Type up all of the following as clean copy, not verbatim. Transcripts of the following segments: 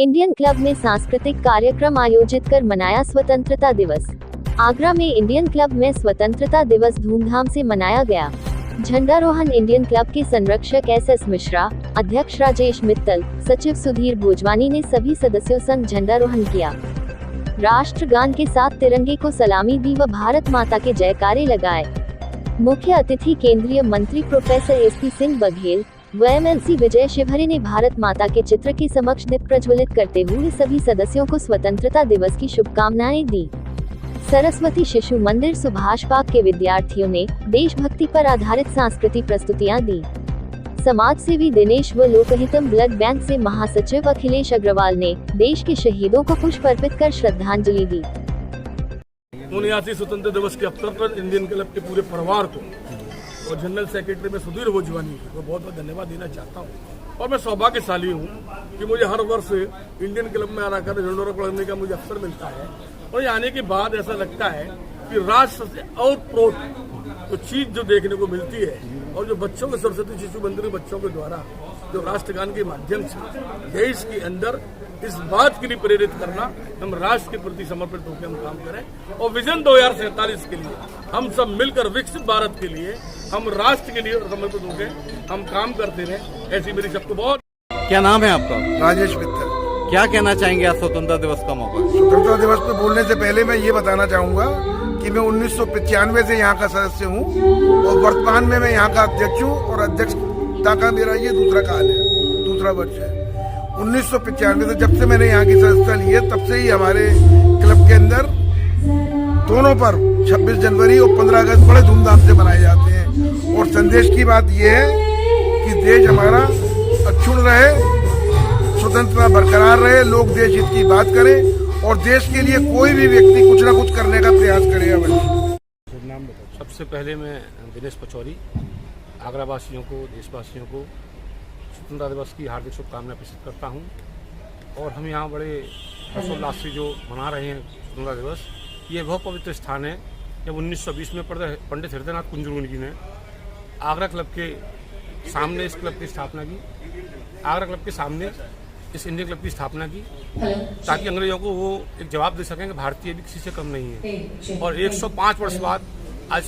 Indian club में सांस्कृतिक कार्यक्रम आयोजित कर मनाया स्वतंत्रता दिवस। आगरा में इंडियन क्लब में स्वतंत्रता दिवस धूमधाम से मनाया गया। झंडारोहण इंडियन क्लब के संरक्षक एस मिश्रा, अध्यक्ष राजेश मित्तल, सचिव सुधीर भोजवानी ने सभी सदस्यों संग झंडारोहण किया। राष्ट्रगान के साथ तिरंगे को सलामी दी व भारत माता के जयकारे लगाए। मुख्य अतिथि केंद्रीय मंत्री प्रोफेसर एसपी सिंह बघेल व एमएलसी विजय शिवहरे ने भारत माता के चित्र के समक्ष दीप प्रज्वलित करते हुए सभी सदस्यों को स्वतंत्रता दिवस की शुभकामनाएं दी। सरस्वती शिशु मंदिर सुभाष पार्क के विद्यार्थियों ने देशभक्ति पर आधारित सांस्कृतिक प्रस्तुतियां दी। समाज सेवी दिनेश व लोकहितम ब्लड बैंक से महासचिव अखिलेश अग्रवाल ने देश के शहीदों को पुष्प अर्पित कर श्रद्धांजलि दी। 79 स्वतंत्रता दिवस के अवसर पर इंडियन क्लब के पूरे परिवार को और जनरल सेक्रेटरी में सुधीर भोजवानी को बहुत बहुत धन्यवाद देना चाहता हूँ। और मैं सौभाग्यशाली हूँ कि मुझे हर वर्ष इंडियन क्लब में आकर झंडोरा पढ़ने का मुझे अवसर मिलता है और यहाँ आने के बाद ऐसा लगता है कि राष्ट्र से और प्रोट तो चीज जो देखने को मिलती है और जो बच्चों के सरस्वती शिशु मंदिर के बच्चों के द्वारा जो राष्ट्रगान के माध्यम से देश के अंदर इस बात के लिए प्रेरित करना हम राष्ट्र के प्रति समर्पित होकर हम काम करें और विजन 2047 के लिए हम सब मिलकर विकसित भारत के लिए हम राष्ट्र के लिए समर्पित होकर हम काम करते रहे। ऐसी मेरी सबको बहुत। क्या नाम है आपका? राजेश मित्तल। क्या कहना चाहेंगे आज स्वतंत्रता दिवस का मौका? स्वतंत्रता दिवस पे बोलने से पहले मैं ये बताना चाहूँगा कि मैं 1995 से यहाँ का सदस्य हूँ और वर्तमान में मैं यहाँ का अध्यक्ष हूँ और अध्यक्षता का मेरा ये दूसरा वर्ष है। 1995 से जब से मैंने यहाँ की सदस्यता ली है तब से ही हमारे क्लब के अंदर दोनों पर 26 जनवरी और 15 अगस्त बड़े धूमधाम से मनाए जाते हैं। और संदेश की बात यह है कि देश हमारा अक्षुण्ण रहे, स्वतंत्रता बरकरार रहे, लोग देश हित की बात करें और देश के लिए कोई भी व्यक्ति कुछ न कुछ करने का प्रयास करे। सबसे पहले मैं दिनेश पचौरी आगरा वासियों को, देशवासियों को स्वतंत्रता दिवस की हार्दिक शुभकामनाएं प्रेषित करता हूं। और हम यहाँ बड़े हर्षोल्लास से जो मना रहे हैं स्वतंत्रता दिवस, ये बहुत पवित्र स्थान है। जब 1920 में पंडित हृदयनाथ कुंजरुनी जी ने आगरा क्लब के सामने इस क्लब की स्थापना की, आगरा क्लब के सामने इस इंडियन क्लब की स्थापना की ताकि अंग्रेजों को वो एक जवाब दे सकें कि भारतीय भी किसी से कम नहीं है। और 105 वर्ष बाद आज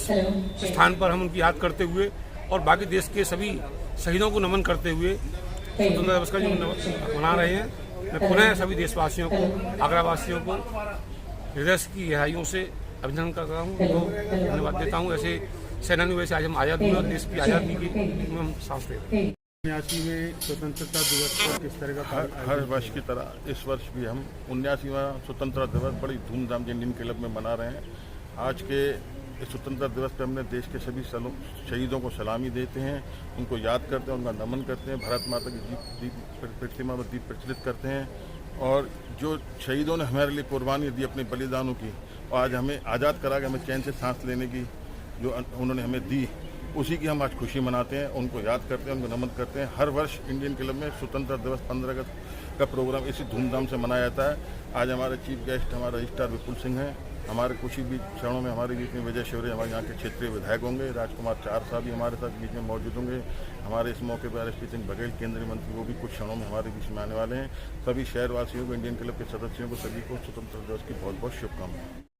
स्थान पर हम उनकी याद करते हुए और बाकी देश के सभी शहीदों को नमन करते हुए स्वतंत्रता दिवस का जो मना रहे हैं, मैं पुनः सभी देशवासियों को, आगरा वासियों को हृदय की गहराइयों से अभिनंदन करता हूँ, तो धन्यवाद देता हूँ। ऐसे सेनानी वैसे आज हम आज़ाद हुए और देश की आज़ादी की हम सांस ले रहे हैं। 79 में स्वतंत्रता दिवस पर किस तरह का हर वर्ष की तरह इस वर्ष भी हम 79वां स्वतंत्रता दिवस बड़ी धूमधाम से इंडियन क्लब में मना रहे हैं। आज के इस स्वतंत्रता दिवस पर हमने देश के सभी शहीदों को सलामी देते हैं, उनको याद करते हैं, उनका नमन करते हैं, भारत माता की प्रतिमा पर दीप प्रज्वलित करते हैं। और जो शहीदों ने हमारे लिए कुर्बानी दी अपने बलिदानों की और आज हमें आज़ाद करा के हमें चैन से सांस लेने की जो उन्होंने हमें दी, उसी की हम आज खुशी मनाते हैं, उनको याद करते हैं, उनको नमन करते हैं। हर वर्ष इंडियन क्लब में स्वतंत्रता दिवस 15 अगस्त का प्रोग्राम इसी धूमधाम से मनाया जाता है। आज हमारे चीफ गेस्ट हमारे रजिस्ट्रार विपुल सिंह हैं। हमारे कुछ ही बीच क्षणों में हमारे बीच में विजय शिवहरे हमारे यहाँ के क्षेत्रीय विधायक होंगे, राजकुमार चार साहब भी हमारे साथ बीच में मौजूद होंगे। हमारे इस मौके पर एसपी सिंह बघेल केंद्रीय मंत्री वो भी कुछ क्षणों में हमारे बीच में आने वाले हैं। सभी शहरवासियों को, इंडियन क्लब के सदस्यों को, सभी को स्वतंत्रता दिवस की बहुत बहुत शुभकामनाएं।